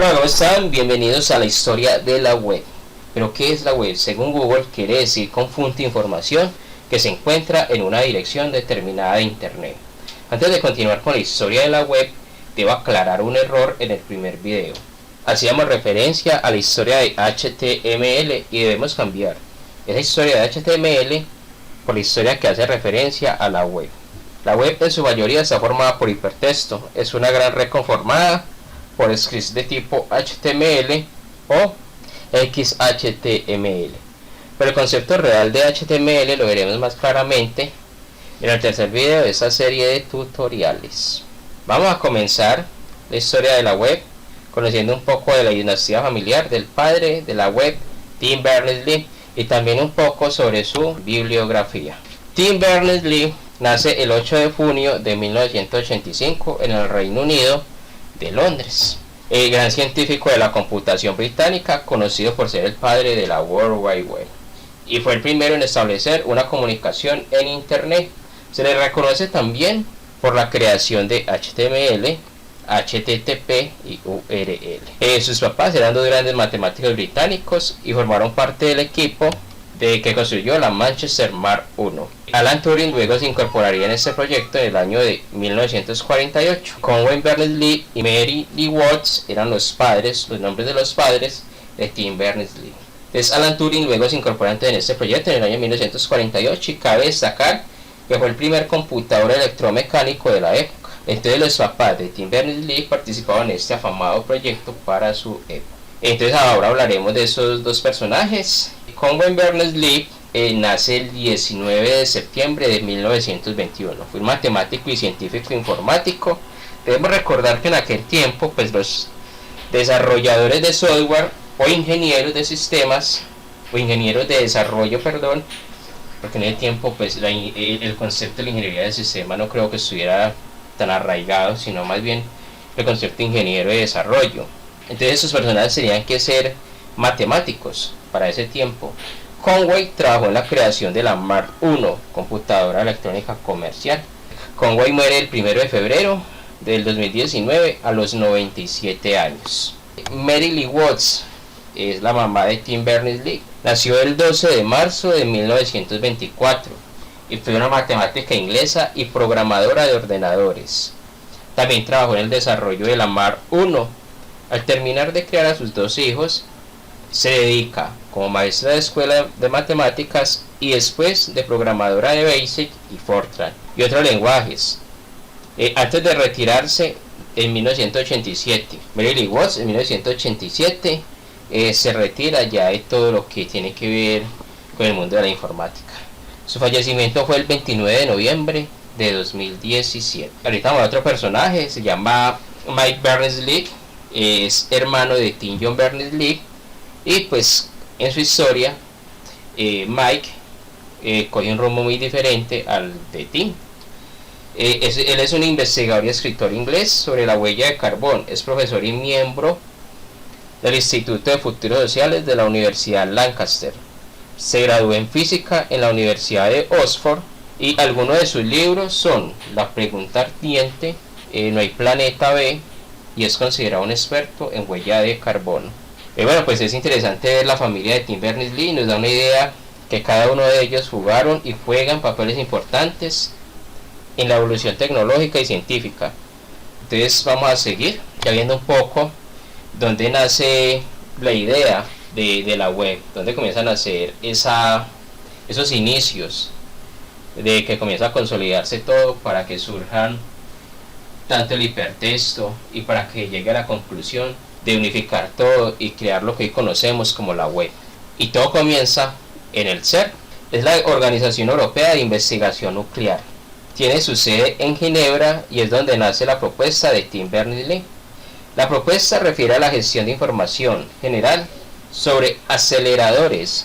Hola, ¿cómo están? Bienvenidos a la historia de la web. ¿Pero qué es la web? Según Google, quiere decir conjunto de información que se encuentra en una dirección determinada de Internet. Antes de continuar con la historia de la web, debo aclarar un error en el primer video. Hacíamos referencia a la historia de HTML y debemos cambiar esa historia de HTML por la historia que hace referencia a la web. La web en su mayoría está formada por hipertexto. Es una gran red conformada por scripts de tipo HTML o XHTML. Pero el concepto real de HTML lo veremos más claramente en el tercer video de esta serie de tutoriales. Vamos a comenzar la historia de la web conociendo un poco de la dinastía familiar del padre de la web, Tim Berners-Lee, y también un poco sobre su bibliografía. Tim Berners-Lee nace el 8 de junio de 1985 en el Reino Unido de Londres. El gran científico de la computación británica, conocido por ser el padre de la World Wide Web, y fue el primero en establecer una comunicación en Internet. Se le reconoce también por la creación de HTML, HTTP y URL. Sus papás eran dos grandes matemáticos británicos y formaron parte del equipo que construyó la Manchester Mark I. Alan Turing luego se incorporaría en este proyecto en el año de 1948. Conway Berners-Lee y Mary Lee Watts eran los nombres de los padres de Tim Berners-Lee. Entonces Alan Turing luego se incorporó en este proyecto en el año 1948 y cabe destacar que fue el primer computador electromecánico de la época. Entonces los papás de Tim Berners-Lee participaban en este afamado proyecto para su época. Entonces ahora hablaremos de esos dos personajes. Conway Berners-Lee nace el 19 de septiembre de 1921. Fue un matemático y científico informático. Debemos recordar que en aquel tiempo pues los desarrolladores de software o ingenieros de sistemas o ingenieros de desarrollo, porque en el tiempo pues el concepto de la ingeniería de sistema no creo que estuviera tan arraigado, sino más bien el concepto de ingeniero de desarrollo. Entonces esos personajes tenían que ser matemáticos para ese tiempo. Conway trabajó en la creación de la Mark I, computadora electrónica comercial. Conway muere el 1 de febrero del 2019 a los 97 años. Mary Lee Watts es la mamá de Tim Berners-Lee. Nació el 12 de marzo de 1924 y fue una matemática inglesa y programadora de ordenadores. También trabajó en el desarrollo de la Mark I. Al terminar de criar a sus dos hijos, se dedica como maestra de escuela de matemáticas y después de programadora de BASIC y Fortran y otros lenguajes. Antes de retirarse en 1987, Mary Lee Watts en 1987 se retira ya de todo lo que tiene que ver con el mundo de la informática. Su fallecimiento fue el 29 de noviembre de 2017. Ahorita vamos a otro personaje, se llama Mike Berners-Lee, es hermano de Tim John Berners-Lee. Y pues en su historia Mike coge un rumbo muy diferente al de Tim. Él es un investigador y escritor inglés sobre la huella de carbón. Es profesor y miembro del Instituto de Futuros Sociales de la Universidad Lancaster. Se graduó en física en la Universidad de Oxford y algunos de sus libros son La pregunta ardiente, No hay planeta B, y es considerado un experto en huella de carbono. Bueno, pues es interesante ver la familia de Tim Berners-Lee. Nos da una idea que cada uno de ellos jugaron y juegan papeles importantes en la evolución tecnológica y científica. Entonces vamos a seguir ya viendo un poco dónde nace la idea de la web, dónde comienzan a nacer esos inicios de que comienza a consolidarse todo para que surjan tanto el hipertexto y para que llegue a la conclusión de unificar todo y crear lo que hoy conocemos como la web. Y todo comienza en el CERN, es la Organización Europea de Investigación Nuclear. Tiene su sede en Ginebra y es donde nace la propuesta de Tim Berners-Lee. La propuesta refiere a la gestión de información general sobre aceleradores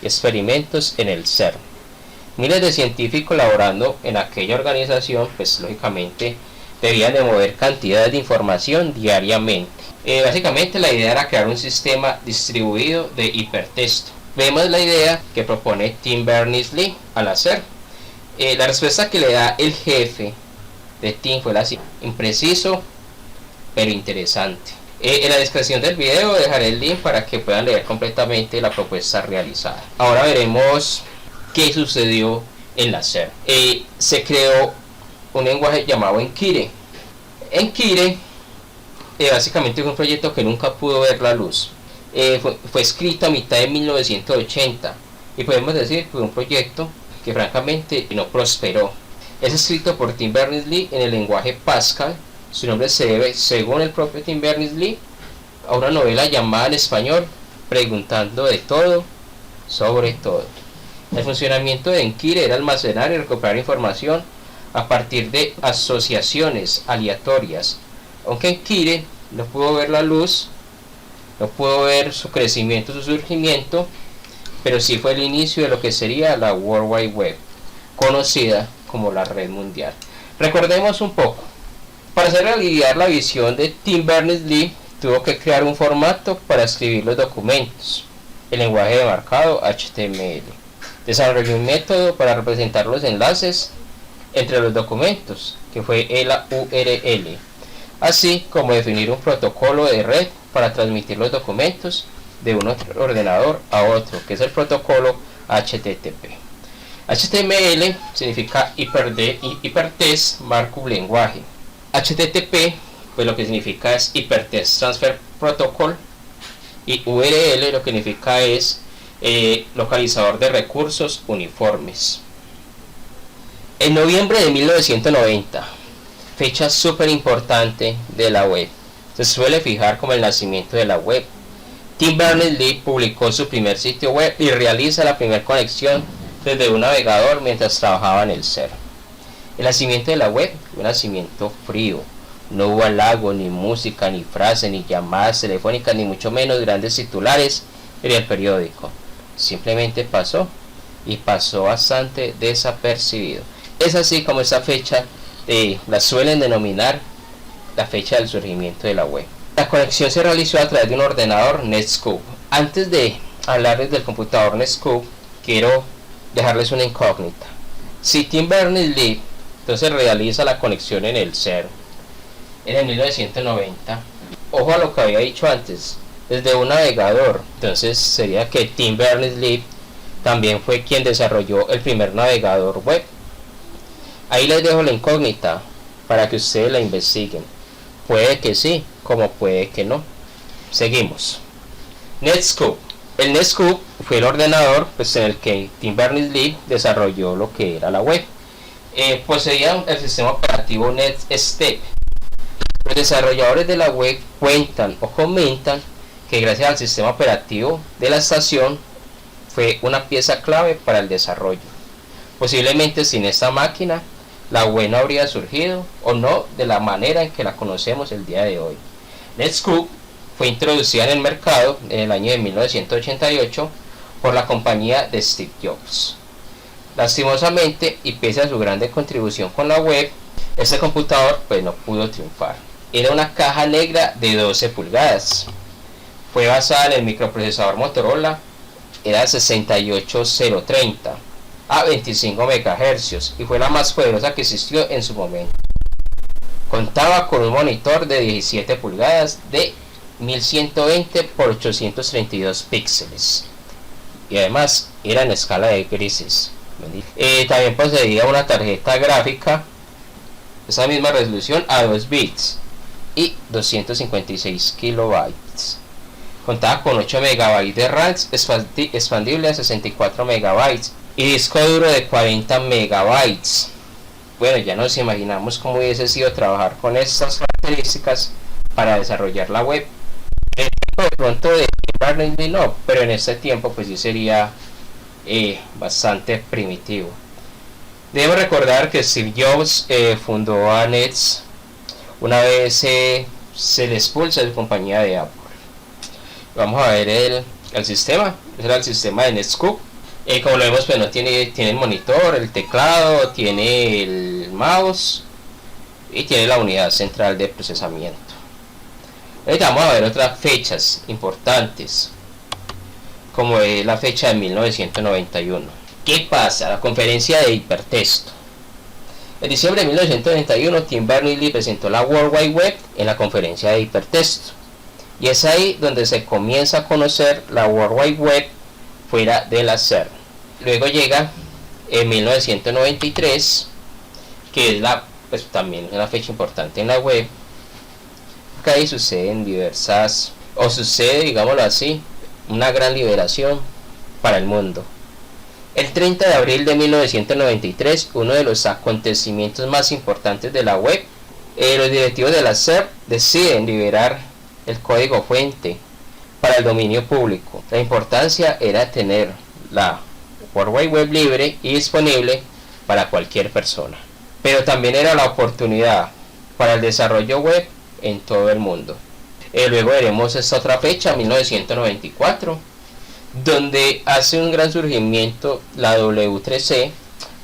y experimentos en el CERN. Miles de científicos laborando en aquella organización, pues lógicamente debían de mover cantidades de información diariamente. Básicamente la idea era crear un sistema distribuido de hipertexto. Vemos la idea que propone Tim Berners-Lee al hacer. La respuesta que le da el jefe de Tim fue la siguiente: impreciso pero interesante. En la descripción del video dejaré el link para que puedan leer completamente la propuesta realizada. Ahora veremos qué sucedió en la SER. Se creó un lenguaje llamado Enkire. Enkire básicamente fue un proyecto que nunca pudo ver la luz. Fue escrito a mitad de 1980 y podemos decir que fue un proyecto que francamente no prosperó. Es escrito por Tim Berners-Lee en el lenguaje Pascal. Su nombre se debe, según el propio Tim Berners-Lee, a una novela llamada en español Preguntando de todo sobre todo. El funcionamiento de Enkire era almacenar y recuperar información a partir de asociaciones aleatorias. Aunque Enkire no pudo ver la luz, no pudo ver su crecimiento, su surgimiento, pero sí fue el inicio de lo que sería la World Wide Web, conocida como la red mundial. Recordemos un poco. Para hacer realidad la visión de Tim Berners-Lee, tuvo que crear un formato para escribir los documentos, el lenguaje de marcado HTML. Desarrolló un método para representar los enlaces entre los documentos, que fue el URL, así como definir un protocolo de red para transmitir los documentos de un ordenador a otro, que es el protocolo HTTP. HTML significa Hypertext Markup Language. HTTP, pues lo que significa es Hypertext Transfer Protocol, y URL lo que significa es localizador de recursos uniformes. En noviembre de 1990, fecha súper importante de la web, se suele fijar como el nacimiento de la web. Tim Berners-Lee publicó su primer sitio web y realiza la primera conexión desde un navegador mientras trabajaba en el SER. El nacimiento de la web fue un nacimiento frío. No hubo halago, ni música, ni frase, ni llamadas telefónicas, ni mucho menos grandes titulares en el periódico. Simplemente pasó, y pasó bastante desapercibido. Es así como esa fecha la suelen denominar la fecha del surgimiento de la web. La conexión se realizó a través de un ordenador Netscope. Antes de hablarles del computador Netscope, quiero dejarles una incógnita. Si Tim Berners-Lee entonces realiza la conexión en el SER en el 1990, ojo a lo que había dicho antes, desde un navegador, entonces sería que Tim Berners-Lee también fue quien desarrolló el primer navegador web. Ahí les dejo la incógnita para que ustedes la investiguen. Puede que sí, como puede que no. Seguimos. Netscope. El Netscope fue el ordenador pues, en el que Tim Berners-Lee desarrolló lo que era la web. Poseía el sistema operativo Netscape. Los desarrolladores de la web cuentan o comentan que gracias al sistema operativo de la estación fue una pieza clave para el desarrollo. Posiblemente sin esta máquina la web no habría surgido, o no de la manera en que la conocemos el día de hoy. Netscope fue introducida en el mercado en el año de 1988 por la compañía de Steve Jobs. Lastimosamente, y pese a su grande contribución con la web, este computador pues no pudo triunfar. Era una caja negra de 12 pulgadas. Fue basada en el microprocesador Motorola, era 68030 a 25 MHz y fue la más poderosa que existió en su momento. Contaba con un monitor de 17 pulgadas de 1120 por 832 píxeles y además era en escala de grises. También poseía una tarjeta gráfica, esa misma resolución a 2 bits y 256 kilobytes. Contaba con 8 MB de RAM expandible a 64 MB y disco duro de 40 MB. Bueno, ya nos imaginamos cómo hubiese sido trabajar con estas características para desarrollar la web. De pronto de Berners-Lee no, pero en este tiempo pues sí sería bastante primitivo. Debemos recordar que Steve Jobs fundó a Nets una vez se le expulsa de su compañía de Apple. Vamos a ver el sistema. Ese era el sistema de Netscope. Como lo vemos, pues no tiene el monitor, el teclado, tiene el mouse y tiene la unidad central de procesamiento. Ahorita vamos a ver otras fechas importantes, como es la fecha de 1991. ¿Qué pasa? La conferencia de hipertexto. En diciembre de 1991, Tim Berners-Lee presentó la World Wide Web en la conferencia de hipertexto. Y es ahí donde se comienza a conocer la World Wide Web fuera de la CERN. Luego llega en 1993, que es pues también una fecha importante en la web, que ahí suceden sucede, digámoslo así, una gran liberación para el mundo. El 30 de abril de 1993, uno de los acontecimientos más importantes de la web, los directivos de la CERN deciden liberar el código fuente para el dominio público. La importancia era tener la World Wide Web libre y disponible para cualquier persona, pero también era la oportunidad para el desarrollo web en todo el mundo. Luego veremos esta otra fecha, 1994, donde hace un gran surgimiento la W3C,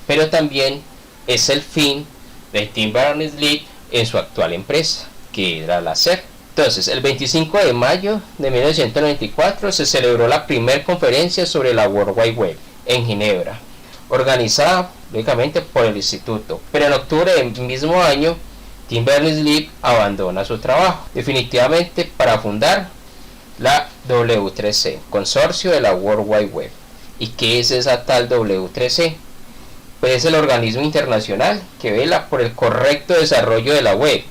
pero también es el fin de Tim Berners-Lee en su actual empresa, que era la CERN. Entonces, el 25 de mayo de 1994 se celebró la primera conferencia sobre la World Wide Web en Ginebra, organizada lógicamente por el instituto, pero en octubre del mismo año Tim Berners-Lee abandona su trabajo definitivamente para fundar la W3C, consorcio de la World Wide Web. ¿Y qué es esa tal W3C? Pues es el organismo internacional que vela por el correcto desarrollo de la web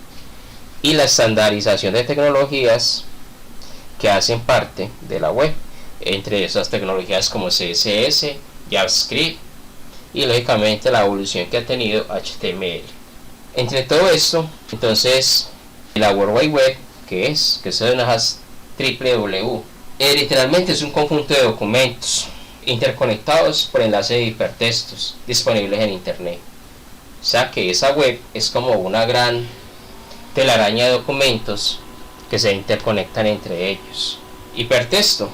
y la estandarización de tecnologías que hacen parte de la web, entre esas tecnologías como CSS, JavaScript y lógicamente la evolución que ha tenido HTML. Entre todo esto, entonces, la World Wide Web, que son unas www, literalmente es un conjunto de documentos interconectados por enlaces de hipertextos disponibles en internet. O sea que esa web es como una gran telaraña de documentos que se interconectan entre ellos. Hipertexto.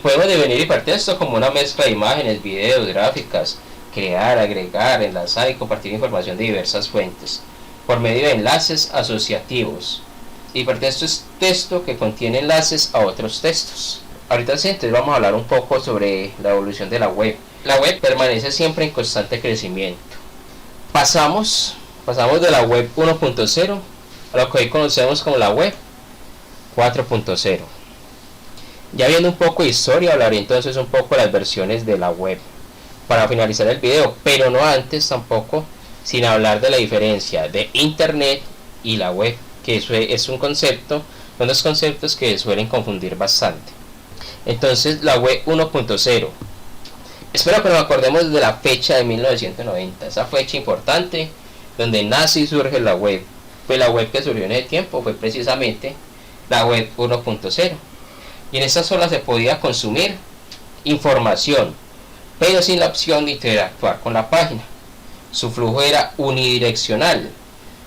Podemos definir hipertexto como una mezcla de imágenes, videos, gráficas, crear, agregar, enlazar y compartir información de diversas fuentes por medio de enlaces asociativos. Hipertexto es texto que contiene enlaces a otros textos. Ahorita sí, entonces vamos a hablar un poco sobre la evolución de la web. La web permanece siempre en constante crecimiento. Pasamos de la web 1.0 a lo que hoy conocemos como la web 4.0. Ya viendo un poco de historia, hablaré entonces un poco de las versiones de la web para finalizar el video, pero no antes tampoco sin hablar de la diferencia de internet y la web, que eso es un concepto, son dos conceptos que suelen confundir bastante. Entonces, la web 1.0, espero que nos acordemos de la fecha de 1990, esa fecha importante donde nace y surge la web. Pues la web que surgió en ese tiempo fue precisamente la web 1.0, y en esta sola se podía consumir información, pero sin la opción de interactuar con la página. Su flujo era unidireccional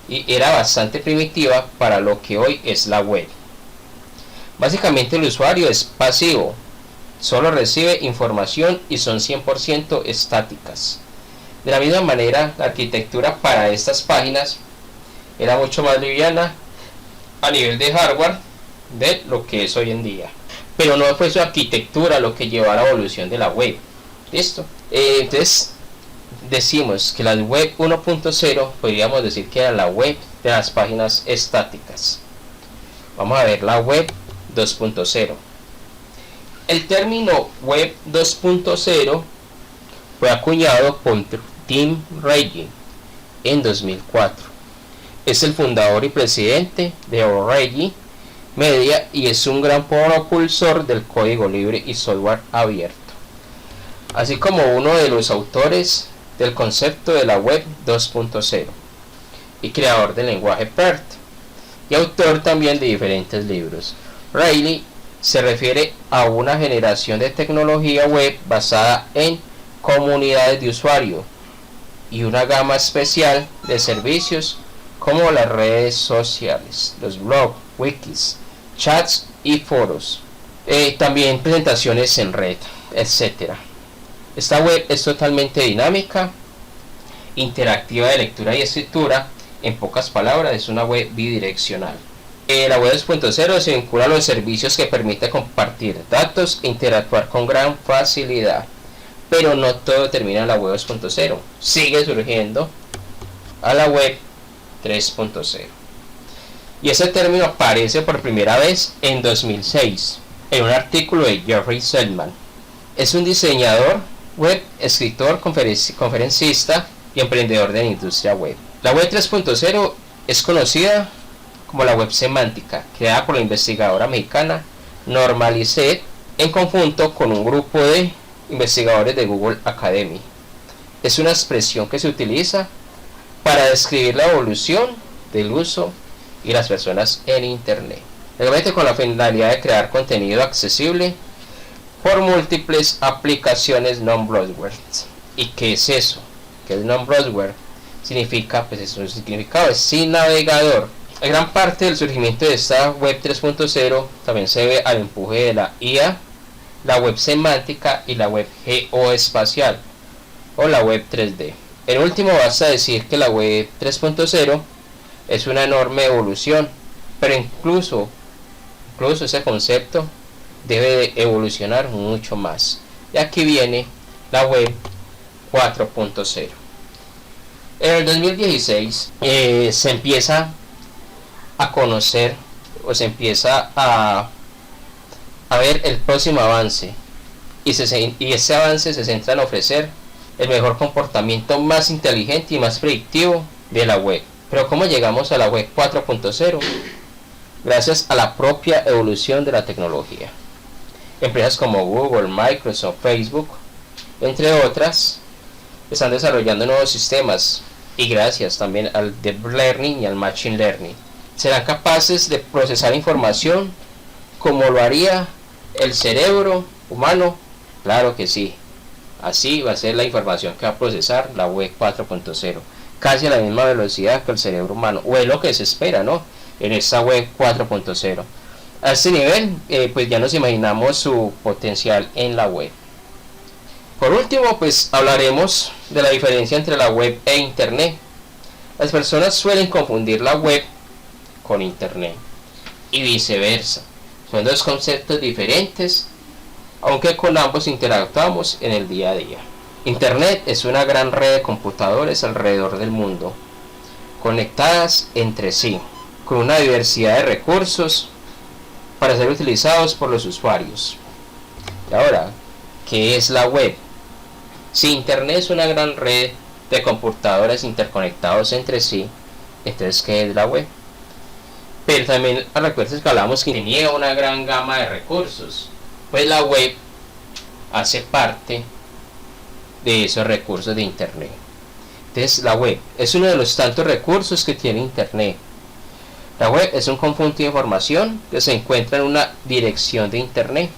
y era bastante primitiva para lo que hoy es la web. Básicamente el usuario es pasivo, solo recibe información y son 100% estáticas. De la misma manera, la arquitectura para estas páginas era mucho más liviana a nivel de hardware de lo que es hoy en día, pero no fue su arquitectura lo que llevó a la evolución de la web. ¿Listo? Entonces decimos que la web 1.0 podríamos decir que era la web de las páginas estáticas. Vamos a ver la web 2.0. El término web 2.0 fue acuñado por Tim Berners-Lee en 2004. Es el fundador y presidente de O'Reilly Media y es un gran propulsor del código libre y software abierto, así como uno de los autores del concepto de la web 2.0 y creador del lenguaje PERT y autor también de diferentes libros. Riley se refiere a una generación de tecnología web basada en comunidades de usuario y una gama especial de servicios como las redes sociales, los blogs, wikis, chats y foros, también presentaciones en red, etc. Esta web es totalmente dinámica, interactiva de lectura y escritura. En pocas palabras, es una web bidireccional. La web 2.0 se vincula a los servicios que permite compartir datos e interactuar con gran facilidad. Pero no todo termina en la web 2.0. Sigue surgiendo a la web 3.0. Y ese término aparece por primera vez en 2006 en un artículo de Jeffrey Zeldman. Es un diseñador web, escritor, conferencista y emprendedor de la industria web. La web 3.0 es conocida como la web semántica, creada por la investigadora mexicana Norma Lisset en conjunto con un grupo de investigadores de Google Academy. Es una expresión que se utiliza para describir la evolución del uso y las personas en Internet, realmente con la finalidad de crear contenido accesible por múltiples aplicaciones non-browser. ¿Y qué es eso? ¿Qué es non-browser? Significa, pues es un significado, es sin navegador. Gran parte del surgimiento de esta web 3.0 también se debe al empuje de la IA, la web semántica y la web geoespacial o la web 3D. En último, basta decir que la web 3.0 es una enorme evolución, pero incluso ese concepto debe de evolucionar mucho más. Y aquí viene la web 4.0. En el 2016 se empieza a conocer o se empieza a ver el próximo avance y ese avance se centra en ofrecer el mejor comportamiento más inteligente y más predictivo de la web. Pero ¿cómo llegamos a la web 4.0? Gracias a la propia evolución de la tecnología. Empresas como Google, Microsoft, Facebook, entre otras, están desarrollando nuevos sistemas y gracias también al Deep Learning y al Machine Learning serán capaces de procesar información como lo haría el cerebro humano. Claro que sí, así va a ser la información que va a procesar la web 4.0, casi a la misma velocidad que el cerebro humano, o es lo que se espera, ¿no?, en esta web 4.0. A este nivel, pues ya nos imaginamos su potencial en la web. Por último, pues hablaremos de la diferencia entre la web e internet. Las personas suelen confundir la web con internet y viceversa. Son dos conceptos diferentes, aunque con ambos interactuamos en el día a día. Internet es una gran red de computadores alrededor del mundo, conectadas entre sí, con una diversidad de recursos para ser utilizados por los usuarios. Y ahora, ¿qué es la web? Si Internet es una gran red de computadores interconectados entre sí, entonces ¿qué es la web? Pero también recuerden que hablamos que tenía una gran gama de recursos, pues la web hace parte de esos recursos de Internet. Entonces la web es uno de los tantos recursos que tiene Internet. La web es un conjunto de información que se encuentra en una dirección de Internet.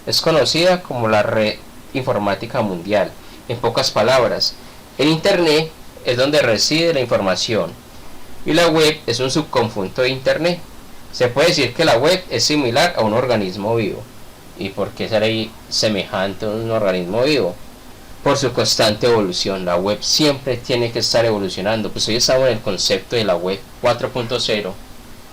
Es conocida como la red informática mundial. En pocas palabras, el Internet es donde reside la información y la web es un subconjunto de Internet. Se puede decir que la web es similar a un organismo vivo. ¿Y por qué será semejante a un organismo vivo? Por su constante evolución. La web siempre tiene que estar evolucionando. Pues hoy estamos en el concepto de la web 4.0.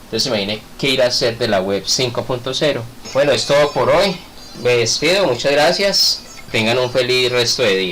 Entonces imagine qué irá a ser de la web 5.0. Bueno, es todo por hoy. Me despido, muchas gracias. Tengan un feliz resto de día.